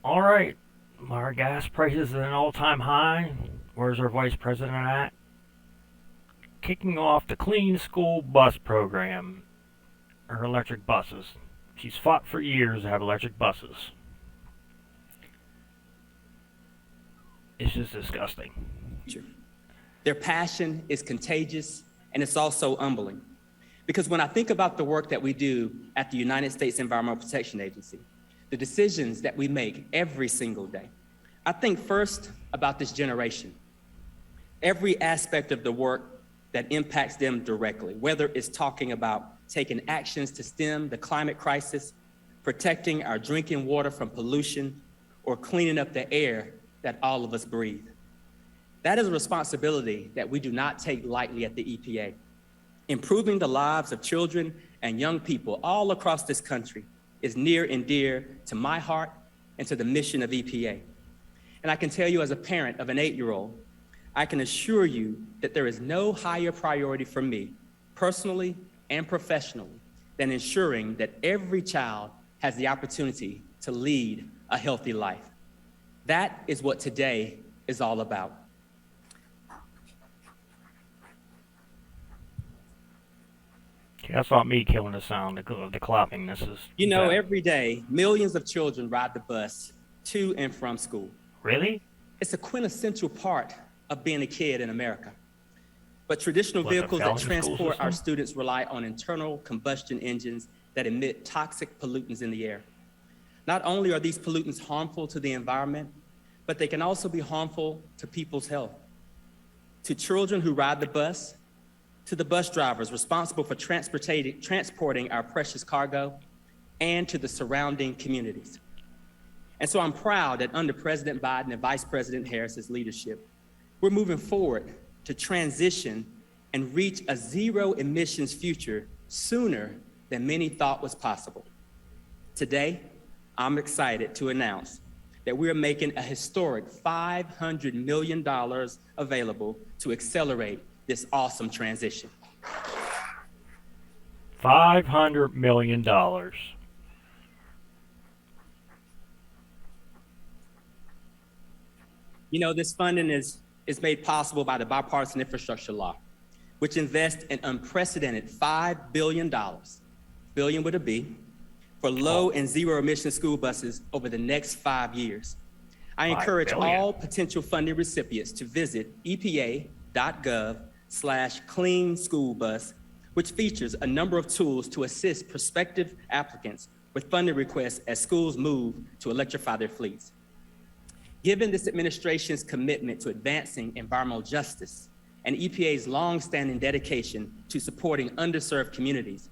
All right, our gas prices at an all-time high. Where's our vice president at? Kicking off the Clean School Bus Program, or electric buses. She's fought for years to have electric buses. It's just disgusting. Their passion is contagious and it's also humbling. Because when I think about the work that we do at the United States Environmental Protection Agency, the decisions that we make every single day, I think first about this generation. Every aspect of the work that impacts them directly, whether it's talking about taking actions to stem the climate crisis, protecting our drinking water from pollution, or cleaning up the air that all of us breathe. That is a responsibility that we do not take lightly at the EPA. Improving the lives of children and young people all across this country is near and dear to my heart and to the mission of EPA. And I can tell you as a parent of an 8-year-old, I can assure you that there is no higher priority for me, personally and professionally, than ensuring that every child has the opportunity to lead a healthy life. That is what today is all about. That's not me killing the sound, the clapping. This is. You know, every day, millions of children ride the bus to and from school. Really? It's a quintessential part of being a kid in America. But traditional vehicles that transport our students rely on internal combustion engines that emit toxic pollutants in the air. Not only are these pollutants harmful to the environment, but they can also be harmful to people's health. To children who ride the bus, to the bus drivers responsible for transporting our precious cargo, and to the surrounding communities. And so I'm proud that under President Biden and Vice President Harris's leadership, we're moving forward to transition and reach a zero emissions future sooner than many thought was possible. Today, I'm excited to announce that we are making a historic $500 million available to accelerate this awesome transition. $500 million. You know, this funding is made possible by the Bipartisan Infrastructure Law, which invests an unprecedented $5 billion, billion with a B, for low and zero emission school buses over the next 5 years. I encourage all potential funding recipients to visit epa.gov/clean school bus, which features a number of tools to assist prospective applicants with funding requests as schools move to electrify their fleets. Given this administration's commitment to advancing environmental justice and EPA's longstanding dedication to supporting underserved communities,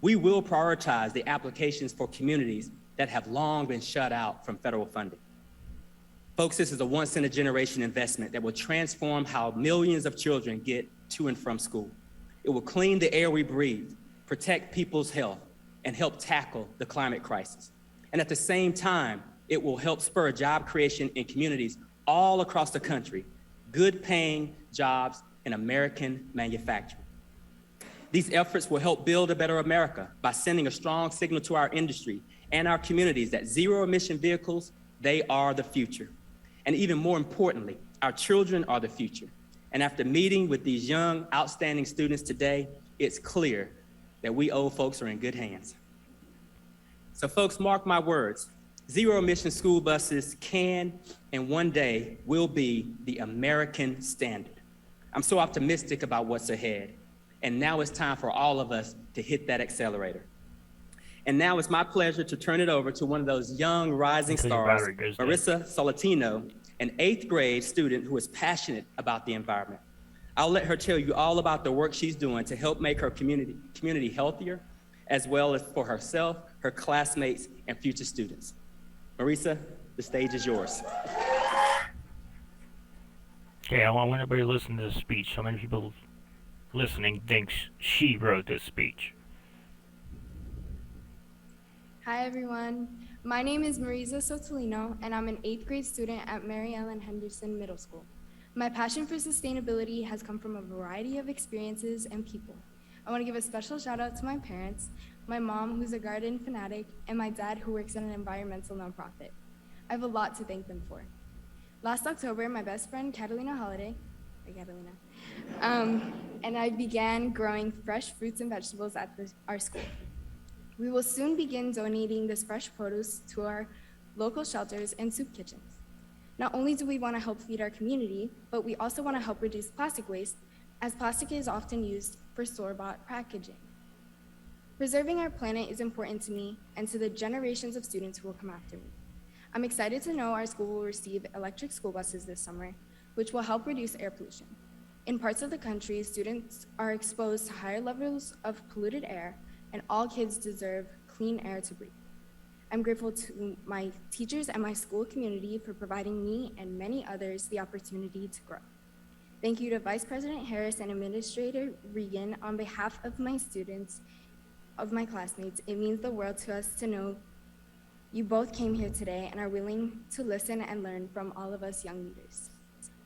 we will prioritize the applications for communities that have long been shut out from federal funding. Folks, this is a once-in-a-generation investment that will transform how millions of children get to and from school. It will clean the air we breathe, protect people's health, and help tackle the climate crisis. And at the same time, it will help spur job creation in communities all across the country, good-paying jobs in American manufacturing. These efforts will help build a better America by sending a strong signal to our industry and our communities that zero-emission vehicles, they are the future. And even more importantly, our children are the future. And after meeting with these young, outstanding students today, it's clear that we old folks are in good hands. So folks, mark my words, zero-emission school buses can and one day will be the American standard. I'm so optimistic about what's ahead. And now it's time for all of us to hit that accelerator. And now it's my pleasure to turn it over to one of those young rising stars, Marissa Solatino, an 8th grade student who is passionate about the environment. I'll let her tell you all about the work she's doing to help make her community healthier, as well as for herself, her classmates, and future students. Marissa, the stage is yours. Okay, I want everybody to listen to this speech. How many people listening thinks she wrote this speech? Hi everyone, my name is Marisa Sotolino and I'm an 8th grade student at Mary Ellen Henderson Middle School. My passion for sustainability has come from a variety of experiences and people. I want to give a special shout out to my parents, my mom who's a garden fanatic, and my dad who works at an environmental nonprofit. I have a lot to thank them for. Last October, my best friend Catalina Holiday, and I began growing fresh fruits and vegetables at our school. We will soon begin donating this fresh produce to our local shelters and soup kitchens. Not only do we want to help feed our community, but we also want to help reduce plastic waste, as plastic is often used for store-bought packaging. Preserving our planet is important to me and to the generations of students who will come after me. I'm excited to know our school will receive electric school buses this summer, which will help reduce air pollution. In parts of the country, students are exposed to higher levels of polluted air, and all kids deserve clean air to breathe. I'm grateful to my teachers and my school community for providing me and many others the opportunity to grow. Thank you to Vice President Harris and Administrator Regan. On behalf of my students, of my classmates, it means the world to us to know you both came here today and are willing to listen and learn from all of us young leaders.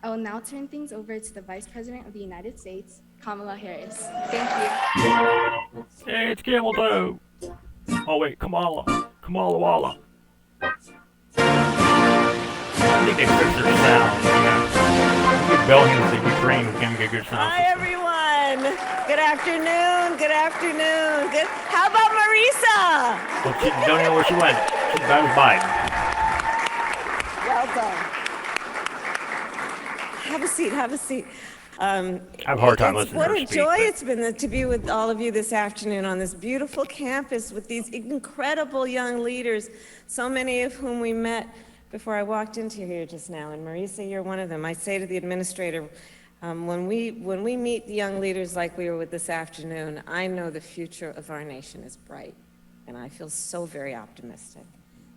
I will now turn things over to the Vice President of the United States, Kamala Harris. Thank you. Hey, it's Camel Toe. Oh wait, Kamala Walla. I think they fixed their sound. Good Belgians in Ukraine who can get good sound. Hi, everyone. Good afternoon. Good afternoon. Good. How about Marisa? Well, she don't know where she went. That was Biden. Well done. Have a seat. Have a seat. I have a hard time listening What to her a speak, joy but- it's been to be with all of you this afternoon on this beautiful campus with these incredible young leaders, so many of whom we met before I walked into here just now. And Marisa, you're one of them. I say to the administrator, when we meet the young leaders like we were with this afternoon, I know the future of our nation is bright, and I feel so very optimistic.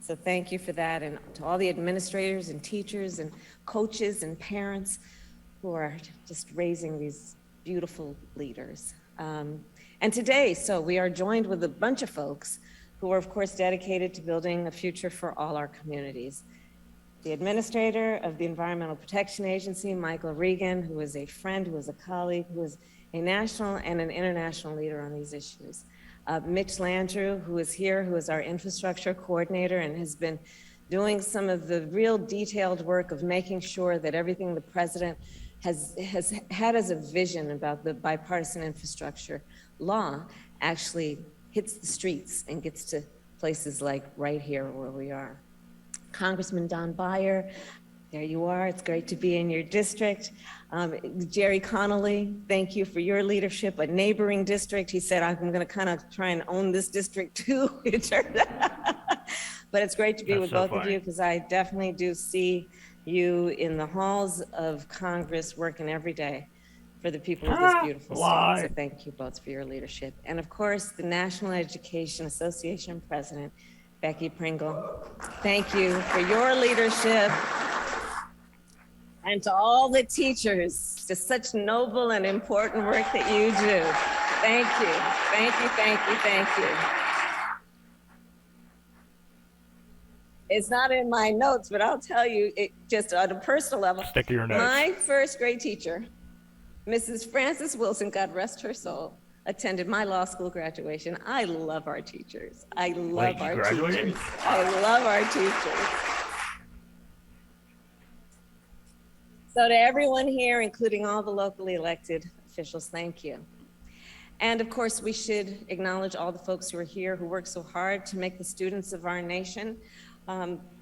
So thank you for that, and to all the administrators and teachers and coaches and parents who are just raising these beautiful leaders. And today, so we are joined with a bunch of folks who are, of course, dedicated to building a future for all our communities. The administrator of the Environmental Protection Agency, Michael Regan, who is a friend, who is a colleague, who is a national and an international leader on these issues. Mitch Landrieu, who is here, who is our infrastructure coordinator and has been doing some of the real detailed work of making sure that everything the president has had as a vision about the bipartisan infrastructure law actually hits the streets and gets to places like right here where we are. Congressman Don Beyer, there you are. It's great to be in your district. Jerry Connolly, thank you for your leadership. A neighboring district, he said, I'm going to kind of try and own this district too. But it's great to be That's with so both of funny. you because I definitely do see you in the halls of Congress working every day for the people of this beautiful lie. state. So thank you both for your leadership. And of course, the National Education Association President, Becky Pringle, thank you for your leadership. And to all the teachers, just such noble and important work that you do. Thank you, thank you, thank you, thank you. It's not in my notes, but I'll tell you, it just on a personal level. Stick to your notes. My first grade teacher, Mrs. Frances Wilson, God rest her soul, attended my law school graduation. I love our teachers. I love you our graduated? teachers. I love our teachers. So to everyone here, including all the locally elected officials, thank you. And of course, we should acknowledge all the folks who are here who work so hard to make the students of our nation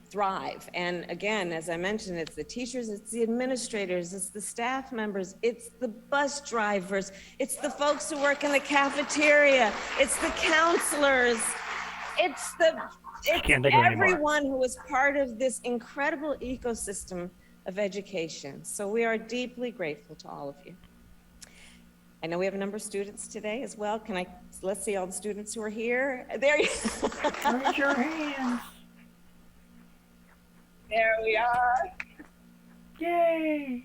thrive. And again, as I mentioned, it's the teachers, it's the administrators, it's the staff members, it's the bus drivers, it's the folks who work in the cafeteria, it's the counselors, it's can't think of any more. everyone who is part of this incredible ecosystem of education. So we are deeply grateful to all of you. I know we have a number of students today as well. Let's see all the students who are here. There you Raise your hands. There we are. Yay.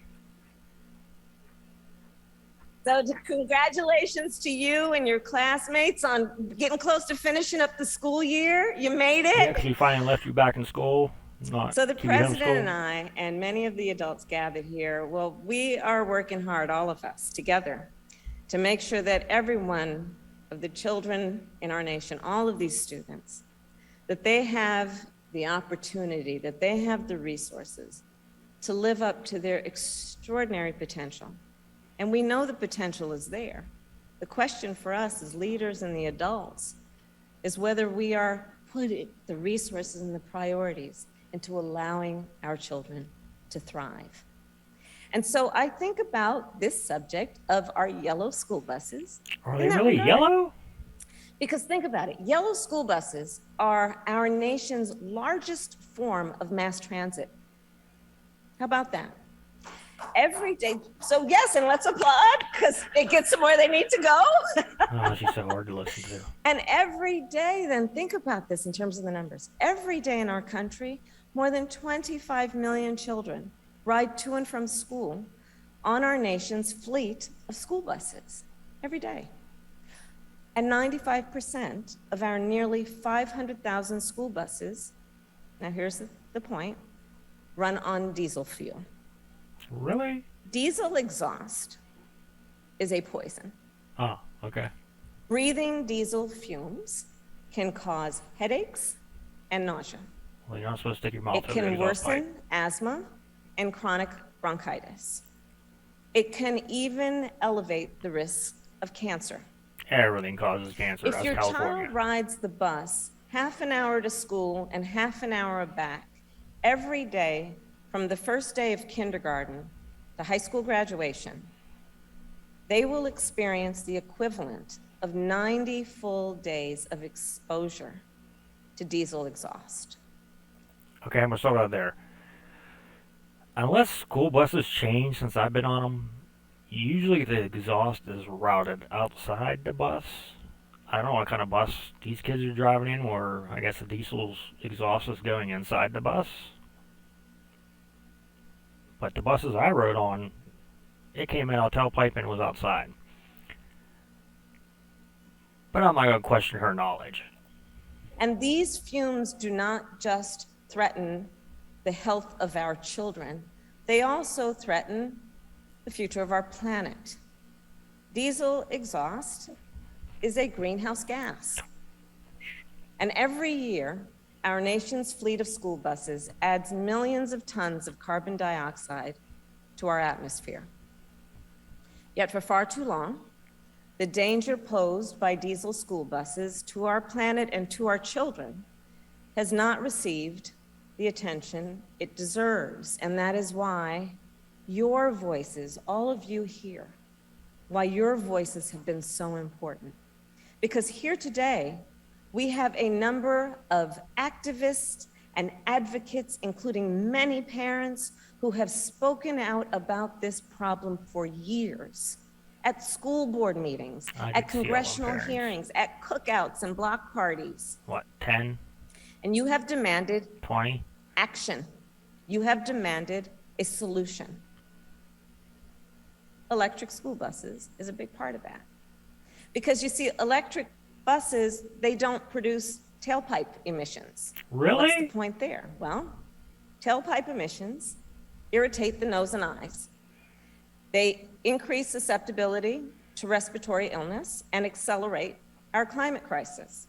So congratulations to you and your classmates on getting close to finishing up the school year. You made Yeah, it. 'cause we finally left you back in school. Not So the keep you homeschooled. president and I, and many of the adults gathered here, well, we are working hard, all of us, together, to make sure that every one of the children in our nation, all of these students, that they have the opportunity, that they have the resources to live up to their extraordinary potential. And we know the potential is there. The question for us as leaders and the adults is whether we are putting the resources and the priorities into allowing our children to thrive. And so I think about this subject of our yellow school buses. Are in they that really regard. yellow? Because think about it, yellow school buses are our nation's largest form of mass transit. How about that? Every day, so yes, and let's applaud, because it gets them where they need to go. Oh, she's so hard to listen to. And every day, then think about this in terms of the numbers. Every day in our country, more than 25 million children ride to and from school on our nation's fleet of school buses every day. And 95% of our nearly 500,000 school buses, now here's the point, run on diesel fuel. Really? Diesel exhaust is a poison. Oh, okay. Breathing diesel fumes can cause headaches and nausea. Well, you're not supposed to stick your mouth It over the can exhaust pipe. worsen asthma and chronic bronchitis. It can even elevate the risk of cancer. Everything causes cancer. If That's your California. child rides the bus half an hour to school and half an hour back every day from the first day of kindergarten to high school graduation, they will experience the equivalent of 90 full days of exposure to diesel exhaust. Okay, I'm gonna stop right there. Unless school buses change since I've been on them, usually the exhaust is routed outside the bus. I don't know what kind of bus these kids are driving in, where I guess the diesel's exhaust is going inside the bus. But the buses I rode on, it came out of tailpipe and was outside. But I'm not gonna question her knowledge. And these fumes do not just threaten the health of our children, they also threaten the future of our planet. Diesel exhaust is a greenhouse gas. And every year, our nation's fleet of school buses adds millions of tons of carbon dioxide to our atmosphere. Yet for far too long, the danger posed by diesel school buses to our planet and to our children has not received the attention it deserves. And that is why your voices, all of you here, why your voices have been so important. Because here today, we have a number of activists and advocates, including many parents, who have spoken out about this problem for years at school board meetings, I at can see all them congressional parents. hearings, at cookouts and block parties. What, 10, And you have demanded 20? action. You have demanded a solution. Electric school buses is a big part of that. Because you see, electric buses, they don't produce tailpipe emissions. Really? What's the point there? Well, tailpipe emissions irritate the nose and eyes. They increase susceptibility to respiratory illness and accelerate our climate crisis.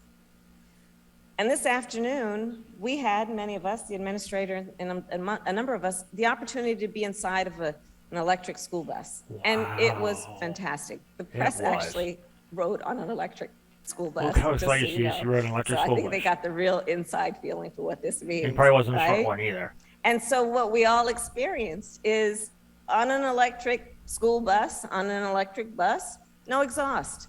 And this afternoon, we had, many of us, the administrator and a number of us, the opportunity to be inside of an electric school bus. And it was Wow. fantastic. The press was. actually rode on an electric school bus. Look how just excited so she you is. She know. rode an electric So school I think they bus. got the real inside feeling for what this means. It probably wasn't a short right? one either. And so what we all experienced is on an electric school bus, on an electric bus, no exhaust,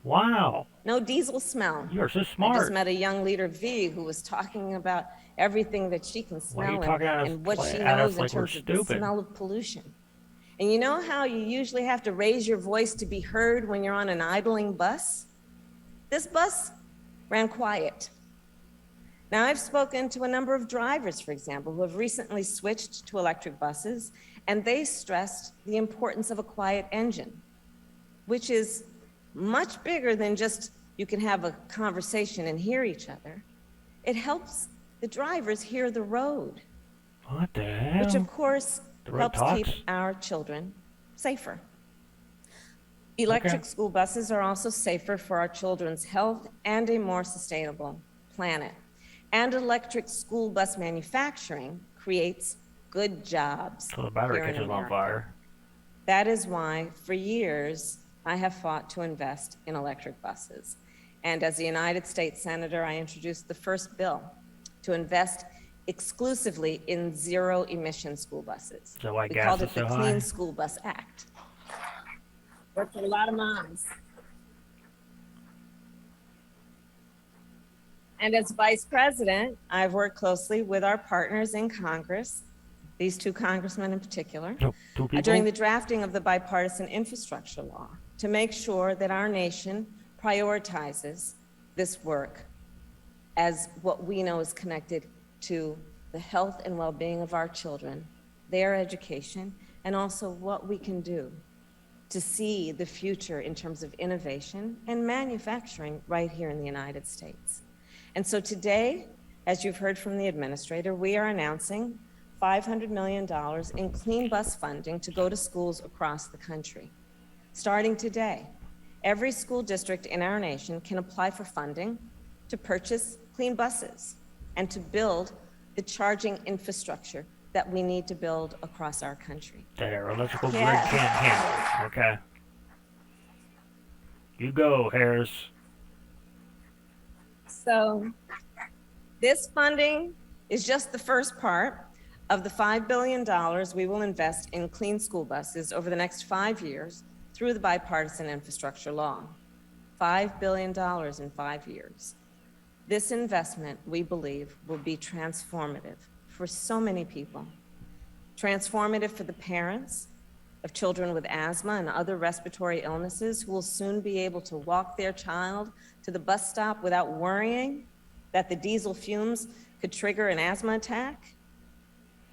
Wow, no diesel smell. you are so I just smart. met a young leader, V, who was talking about everything that she can Why are you smell talking at us and what she at us knows in like we're terms of the stupid? smell of pollution. And you know how you usually have to raise your voice to be heard when you're on an idling bus? This bus ran quiet. Now, I've spoken to a number of drivers, for example, who have recently switched to electric buses, and they stressed the importance of a quiet engine, which is much bigger than just you can have a conversation and hear each other. It helps the drivers hear the road, What the hell? which of course The road helps keep talks? our children safer. Electric school buses are also safer for our children's health and a more sustainable planet. And electric school bus manufacturing creates good jobs So the battery here in catches on America. fire. That is why, for years, I have fought to invest in electric buses. And as a United States Senator, I introduced the first bill to invest exclusively in zero-emission school buses. So why We gas called is it the so Clean high? School Bus Act. Worked with a lot of moms. And as vice president, I've worked closely with our partners in Congress, these two congressmen in particular, No, two people? during the drafting of the bipartisan infrastructure law to make sure that our nation prioritizes this work as what we know is connected to the health and well-being of our children, their education, and also what we can do to see the future in terms of innovation and manufacturing right here in the United States. And so today, as you've heard from the administrator, we are announcing $500 million in clean bus funding to go to schools across the country. Starting today, every school district in our nation can apply for funding to purchase clean buses and to build the charging infrastructure that we need to build across our country. That our electrical grid Yes. can't handle. Okay. You go, Harris. So this funding is just the first part of the $5 billion we will invest in clean school buses over the next 5 years through the bipartisan infrastructure law. $5 billion in 5 years. This investment, we believe, will be transformative for so many people. Transformative for the parents of children with asthma and other respiratory illnesses who will soon be able to walk their child to the bus stop without worrying that the diesel fumes could trigger an asthma attack.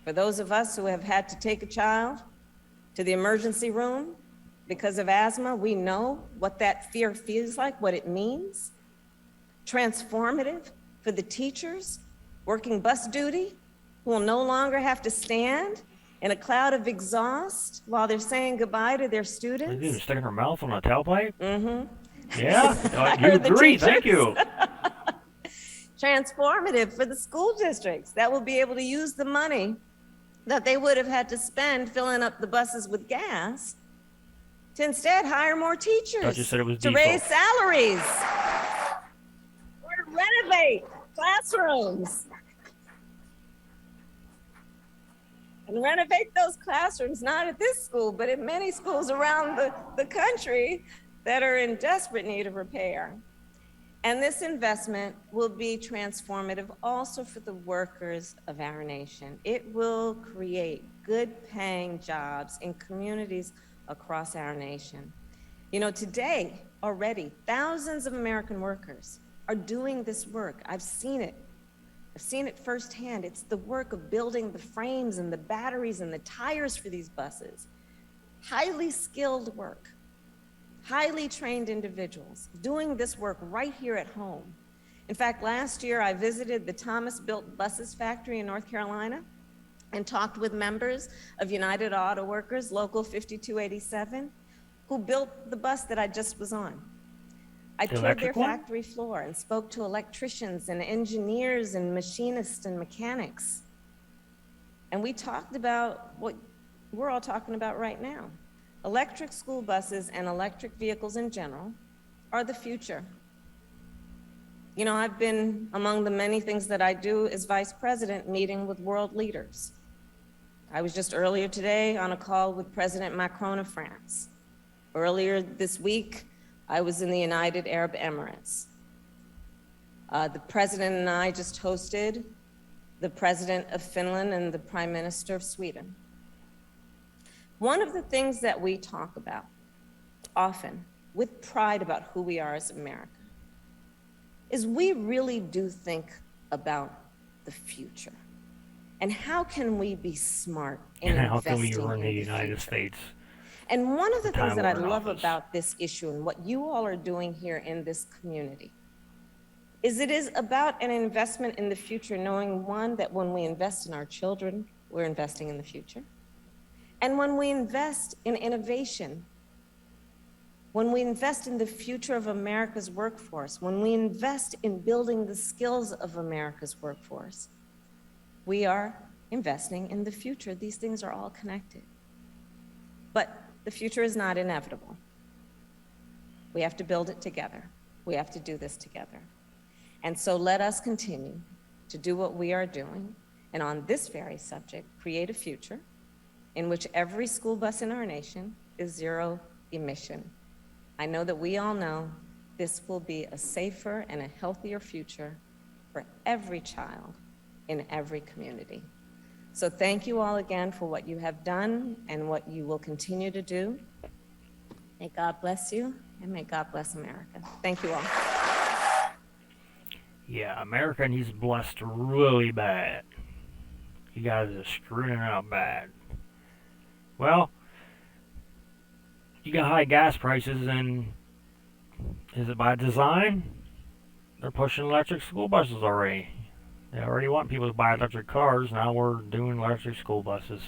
For those of us who have had to take a child to the emergency room because of asthma, we know what that fear feels like, what it means. Transformative for the teachers working bus duty who will no longer have to stand in a cloud of exhaust while they're saying goodbye to their What are you doing? students. Sticking her mouth on a tailpipe? Mm-hmm. Yeah? I You heard the agree. Thank teachers. you. Transformative for the school districts that will be able to use the money that they would have had to spend filling up the buses with gas to instead hire more teachers. Thought you said it was to diesel. raise salaries or to renovate classrooms. And renovate those classrooms, not at this school, but at many schools around the country that are in desperate need of repair. And this investment will be transformative also for the workers of our nation. It will create good paying jobs in communities across our nation. You know, today already, thousands of American workers are doing this work. I've seen it. I've seen it firsthand. It's the work of building the frames and the batteries and the tires for these buses. Highly skilled work, highly trained individuals doing this work right here at home. In fact, last year I visited the Thomas Built Buses factory in North Carolina and talked with members of United Auto Workers, Local 5287, who built the bus that I just was on. I The toured their electric one? factory floor and spoke to electricians and engineers and machinists and mechanics. And we talked about what we're all talking about right now. Electric school buses and electric vehicles in general are the future. You know, I've been, among the many things that I do as vice president, meeting with world leaders. I was just earlier today on a call with President Macron of France. Earlier this week, I was in the United Arab Emirates. The president and I just hosted the president of Finland and the prime minister of Sweden. One of the things that we talk about often with pride about who we are as America is we really do think about the future. And how can we be smart in And how investing can we run in the the United future? States? And one of the things time that I we're in love office. about this issue and what you all are doing here in this community is it is about an investment in the future, knowing, one, that when we invest in our children, we're investing in the future. And when we invest in innovation, when we invest in the future of America's workforce, when we invest in building the skills of America's workforce, we are investing in the future. These things are all connected. But the future is not inevitable. We have to build it together. We have to do this together. And so let us continue to do what we are doing, and on this very subject, create a future in which every school bus in our nation is zero emission. I know that we all know this will be a safer and a healthier future for every child in every community. So thank you all again for what you have done and what you will continue to do. May God bless you, and may God bless America. Thank you all. Yeah, America needs blessed really bad. You guys are screwing it up bad. Well, you got high gas prices, and is it by design? They're pushing electric school buses already. They already want people to buy electric cars. Now we're doing electric school buses.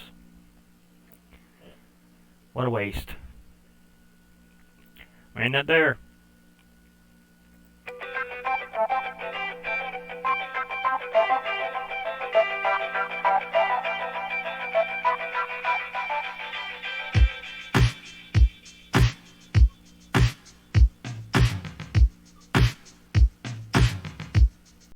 What a waste. Ain't that there?